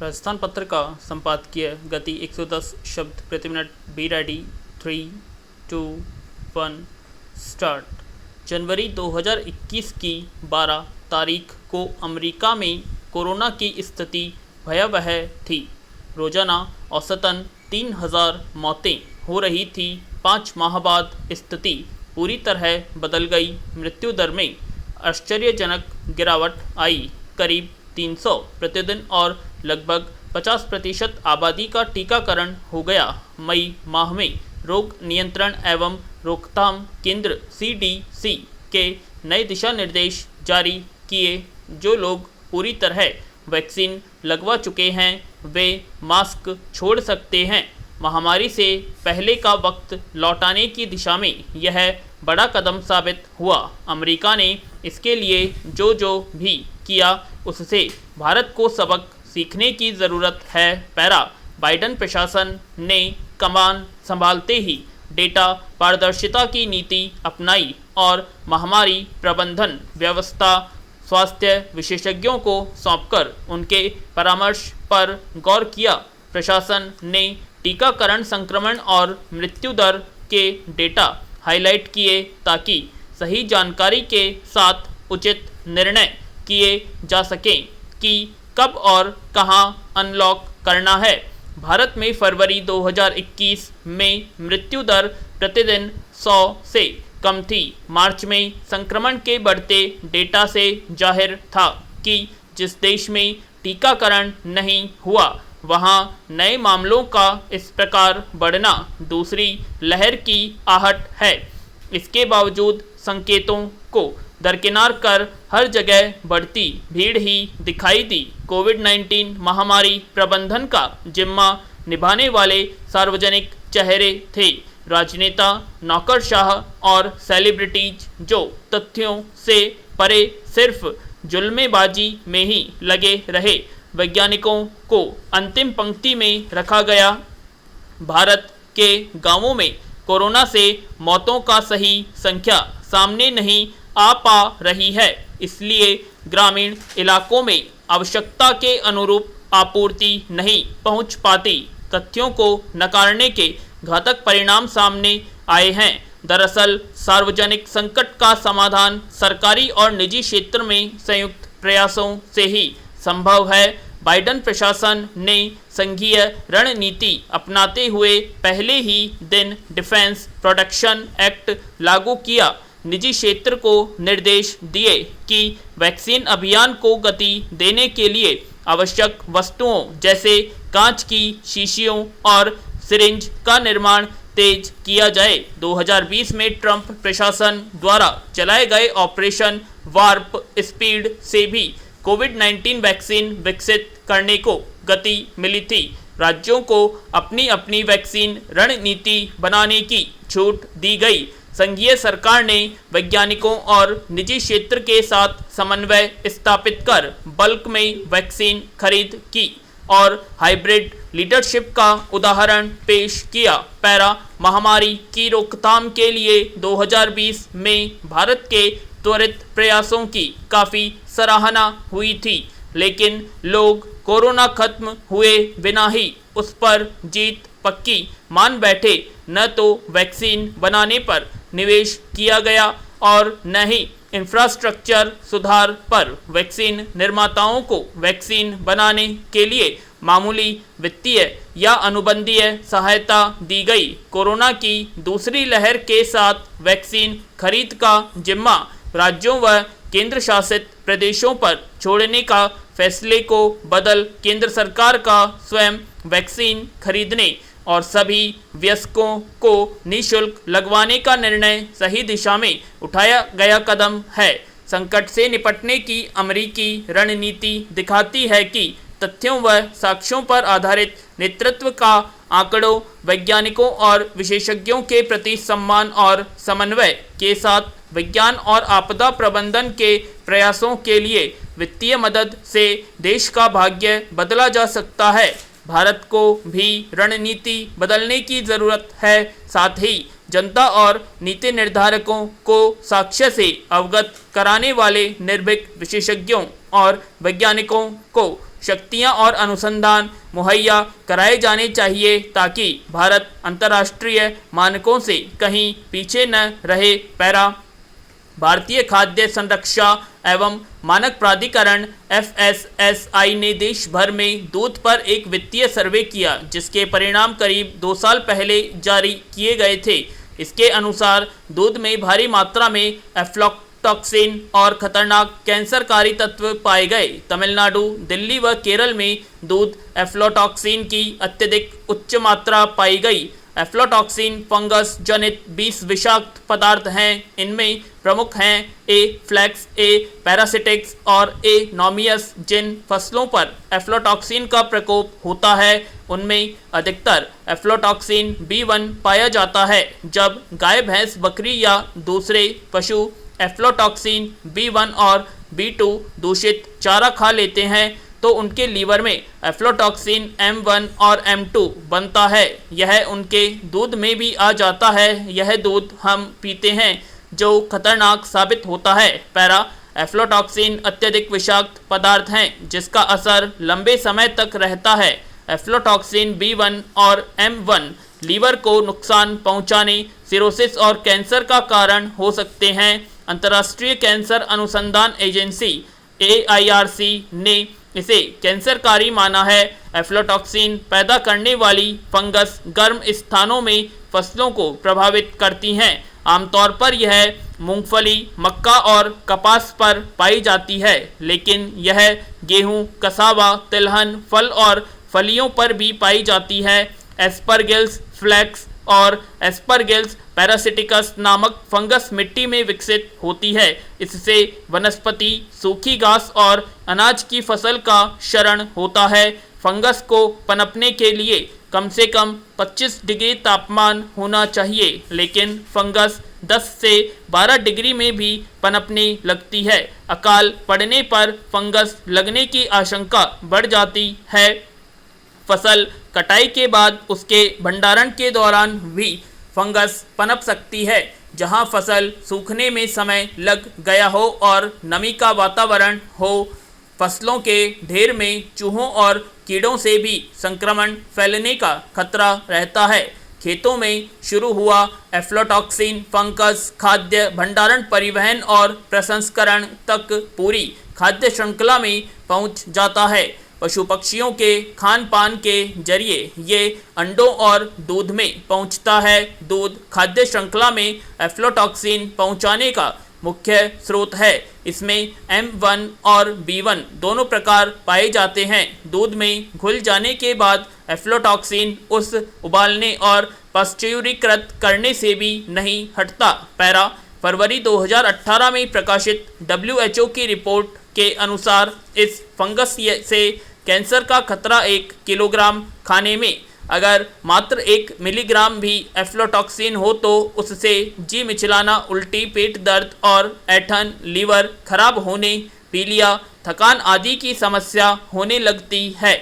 राजस्थान पत्र का संपादकीय गति 110 शब्द प्रति मिनट। Be ready. 3, 2, 1 स्टार्ट। जनवरी 2021 की 12 तारीख को अमेरिका में कोरोना की स्थिति भयावह थी। रोजाना औसतन 3000 मौतें हो रही थी। 5 माह बाद स्थिति पूरी तरह बदल गई। मृत्यु दर में आश्चर्यजनक गिरावट आई, करीब 300 प्रतिदिन, और लगभग 50% आबादी का टीकाकरण हो गया। मई माह में रोग नियंत्रण एवं रोकथाम केंद्र CDC के नए दिशा निर्देश जारी किए। जो लोग पूरी तरह वैक्सीन लगवा चुके हैं वे मास्क छोड़ सकते हैं। महामारी से पहले का वक्त लौटाने की दिशा में यह बड़ा कदम साबित हुआ। अमेरिका ने इसके लिए जो भी किया उससे भारत को सबक सीखने की ज़रूरत है। पैरा। बाइडेन प्रशासन ने कमान संभालते ही डेटा पारदर्शिता की नीति अपनाई और महामारी प्रबंधन व्यवस्था स्वास्थ्य विशेषज्ञों को सौंपकर उनके परामर्श पर गौर किया। प्रशासन ने टीकाकरण, संक्रमण और मृत्यु दर के डेटा हाईलाइट किए ताकि सही जानकारी के साथ उचित निर्णय किए जा सकें कि कब और कहां अनलॉक करना है। भारत में फरवरी 2021 में मृत्यु दर प्रतिदिन 100 से कम थी। मार्च में संक्रमण के बढ़ते डेटा से जाहिर था कि जिस देश में टीकाकरण नहीं हुआ वहां नए मामलों का इस प्रकार बढ़ना दूसरी लहर की आहट है। इसके बावजूद संकेतों को दरकिनार कर हर जगह बढ़ती भीड़ ही दिखाई दी। कोविड-19 महामारी प्रबंधन का जिम्मा निभाने वाले सार्वजनिक चेहरे थे, राजनेता, नौकरशाह और सेलिब्रिटीज, जो तथ्यों से परे सिर्फ जुल्मेबाजी में ही लगे रहे। वैज्ञानिकों को अंतिम पंक्ति में रखा गया। भारत के गांवों में कोरोना से मौतों का सही संख्या सामने नहीं आ पा रही है, इसलिए ग्रामीण इलाकों में आवश्यकता के अनुरूप आपूर्ति नहीं पहुंच पाती। तथ्यों को नकारने के घातक परिणाम सामने आए हैं। दरअसल सार्वजनिक संकट का समाधान सरकारी और निजी क्षेत्र में संयुक्त प्रयासों से ही संभव है। बाइडेन प्रशासन ने संघीय रणनीति अपनाते हुए पहले ही दिन डिफेंस प्रोडक्शन एक्ट लागू किया। निजी क्षेत्र को निर्देश दिए कि वैक्सीन अभियान को गति देने के लिए आवश्यक वस्तुओं जैसे कांच की शीशियों और सिरिंज का निर्माण तेज किया जाए। 2020 में ट्रंप प्रशासन द्वारा चलाए गए ऑपरेशन वार्प स्पीड से भी कोविड-19 वैक्सीन विकसित करने को गति मिली थी। राज्यों को अपनी अपनी वैक्सीन रणनीति बनाने की छूट दी गई। संघीय सरकार ने वैज्ञानिकों और निजी क्षेत्र के साथ समन्वय स्थापित कर बल्क में वैक्सीन खरीद की और हाइब्रिड लीडरशिप का उदाहरण पेश किया। पैरा। महामारी की रोकथाम के लिए 2020 में भारत के त्वरित प्रयासों की काफ़ी सराहना हुई थी, लेकिन लोग कोरोना खत्म हुए बिना ही उस पर जीत पक्की मान बैठे। न तो वैक्सीन बनाने पर निवेश किया गया और न ही इंफ्रास्ट्रक्चर सुधार पर। वैक्सीन निर्माताओं को वैक्सीन बनाने के लिए मामूली वित्तीय या अनुबंधीय सहायता दी गई। कोरोना की दूसरी लहर के साथ वैक्सीन खरीद का जिम्मा राज्यों व केंद्र शासित प्रदेशों पर छोड़ने का फैसले को बदल केंद्र सरकार का स्वयं वैक्सीन खरीदने और सभी वयस्कों को निःशुल्क लगवाने का निर्णय सही दिशा में उठाया गया कदम है। संकट से निपटने की अमेरिकी रणनीति दिखाती है कि तथ्यों व साक्ष्यों पर आधारित नेतृत्व का आंकड़ों, वैज्ञानिकों और विशेषज्ञों के प्रति सम्मान और समन्वय के साथ विज्ञान और आपदा प्रबंधन के प्रयासों के लिए वित्तीय मदद से देश का भाग्य बदला जा सकता है। भारत को भी रणनीति बदलने की ज़रूरत है। साथ ही जनता और नीति निर्धारकों को साक्ष्य से अवगत कराने वाले निर्भीक विशेषज्ञों और वैज्ञानिकों को शक्तियां और अनुसंधान मुहैया कराए जाने चाहिए ताकि भारत अंतर्राष्ट्रीय मानकों से कहीं पीछे न रहे। पैरा भारतीय खाद्य संरक्षा एवं मानक प्राधिकरण FSSAI ने देश भर में दूध पर एक वित्तीय सर्वे किया, जिसके परिणाम करीब 2 साल पहले जारी किए गए थे। इसके अनुसार दूध में भारी मात्रा में एफ्लॉटॉक्सिन और खतरनाक कैंसरकारी तत्व पाए गए। तमिलनाडु, दिल्ली व केरल में दूध एफ्लॉटॉक्सिन की अत्यधिक उच्च मात्रा पाई गई। एफ्लॉटॉक्सिन फंगस जनित 20 विषाक्त पदार्थ हैं। इनमें प्रमुख हैं ए फ्लैक्स, ए पैरासिटिक्स और ए नॉमियस। जिन फसलों पर एफ्लॉटॉक्सिन का प्रकोप होता है उनमें अधिकतर एफ्लॉटॉक्सिन B1 पाया जाता है। जब गाय, भैंस, बकरी या दूसरे पशु एफ्लॉटॉक्सिन B1 और B2 दूषित चारा खा लेते हैं तो उनके लीवर में एफ्लॉटॉक्सिन M1 और M2 बनता है। यह उनके दूध में भी आ जाता है। यह दूध हम पीते हैं जो खतरनाक साबित होता है। पैरा एफ्लॉटॉक्सिन अत्यधिक विषाक्त पदार्थ हैं जिसका असर लंबे समय तक रहता है। एफ्लॉटॉक्सिन B1 और M1 लीवर को नुकसान पहुंचाने, सिरोसिस और कैंसर का कारण हो सकते हैं। अंतर्राष्ट्रीय कैंसर अनुसंधान एजेंसी AIRC ने इसे कैंसरकारी माना है। एफ्लॉटॉक्सिन पैदा करने वाली फंगस गर्म स्थानों में फसलों को प्रभावित करती हैं। आमतौर पर यह मूंगफली, मक्का और कपास पर पाई जाती है, लेकिन यह गेहूं, कसावा, तिलहन, फल और फलियों पर भी पाई जाती है। एस्परगिल्स फ्लैक्स और एस्परगिल्स पैरासिटिकस नामक फंगस मिट्टी में विकसित होती है। इससे वनस्पति, सूखी घास और अनाज की फसल का क्षरण होता है। फंगस को पनपने के लिए कम से कम 25 डिग्री तापमान होना चाहिए, लेकिन फंगस 10 से 12 डिग्री में भी पनपने लगती है। अकाल पड़ने पर फंगस लगने की आशंका बढ़ जाती है। फसल कटाई के बाद उसके भंडारण के दौरान भी फंगस पनप सकती है। जहां फसल सूखने में समय लग गया हो और नमी का वातावरण हो, फसलों के ढेर में चूहों और कीड़ों से भी संक्रमण फैलने का खतरा रहता है। खेतों में शुरू हुआ एफ्लॉटॉक्सिन फंगस खाद्य भंडारण, परिवहन और प्रसंस्करण तक पूरी खाद्य श्रृंखला में पहुंच जाता है। पशु पक्षियों के खान पान के जरिए ये अंडों और दूध में पहुंचता है। दूध खाद्य श्रृंखला में एफ्लॉटॉक्सिन पहुंचाने का मुख्य स्रोत है। इसमें M1 और B1 दोनों प्रकार पाए जाते हैं। दूध में घुल जाने के बाद एफ्लॉटॉक्सिन उस उबालने और पाश्चुरीकृत करने से भी नहीं हटता। पैरा फरवरी 2018 में प्रकाशित WHO की रिपोर्ट के अनुसार इस फंगस से कैंसर का खतरा 1 किलोग्राम खाने में अगर मात्र 1 मिलीग्राम भी एफ्लॉटॉक्सिन हो तो उससे जी मिचलाना, उल्टी, पेट दर्द और ऐंठन, लीवर खराब होने, पीलिया, थकान आदि की समस्या होने लगती है।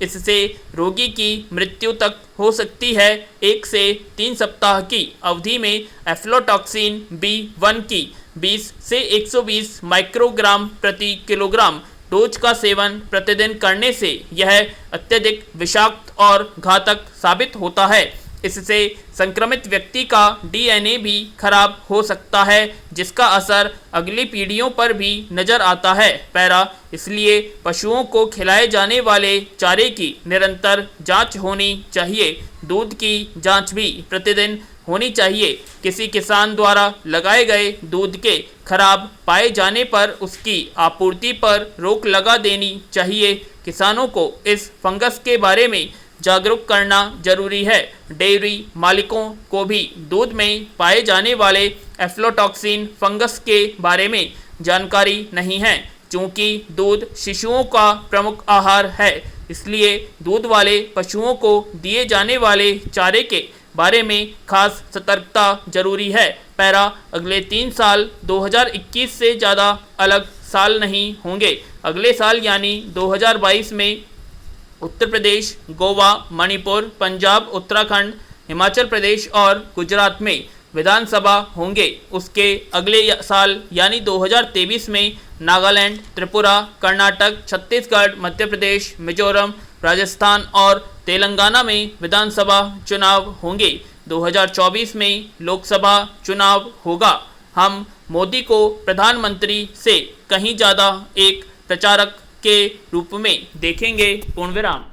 इससे रोगी की मृत्यु तक हो सकती है। 1 से 3 सप्ताह की अवधि में एफ्लॉटॉक्सिन B1 की 20 से 120 माइक्रोग्राम प्रति किलोग्राम डोज का सेवन प्रतिदिन करने से यह अत्यधिक विषाक्त और घातक साबित होता है। इससे संक्रमित व्यक्ति का DNA भी खराब हो सकता है, जिसका असर अगली पीढ़ियों पर भी नजर आता है। पैरा इसलिए पशुओं को खिलाए जाने वाले चारे की निरंतर जांच होनी चाहिए। दूध की जांच भी प्रतिदिन होनी चाहिए। किसी किसान द्वारा लगाए गए दूध के खराब पाए जाने पर उसकी आपूर्ति पर रोक लगा देनी चाहिए। किसानों को इस फंगस के बारे में जागरूक करना जरूरी है। डेयरी मालिकों को भी दूध में पाए जाने वाले एफ्लॉटॉक्सिन फंगस के बारे में जानकारी नहीं है। चूँकि दूध शिशुओं का प्रमुख आहार है, इसलिए दूध वाले पशुओं को दिए जाने वाले चारे के बारे में खास सतर्कता जरूरी है। पैरा अगले 3 साल 2021 से ज़्यादा अलग साल नहीं होंगे। अगले साल यानी 2022 में उत्तर प्रदेश, गोवा, मणिपुर, पंजाब, उत्तराखंड, हिमाचल प्रदेश और गुजरात में विधानसभा होंगे। उसके अगले साल यानी 2023 में नागालैंड, त्रिपुरा, कर्नाटक, छत्तीसगढ़, मध्य प्रदेश, मिजोरम, राजस्थान और तेलंगाना में विधानसभा चुनाव होंगे। 2024 में लोकसभा चुनाव होगा। हम मोदी को प्रधानमंत्री से कहीं ज़्यादा एक प्रचारक के रूप में देखेंगे। पूर्णविराम।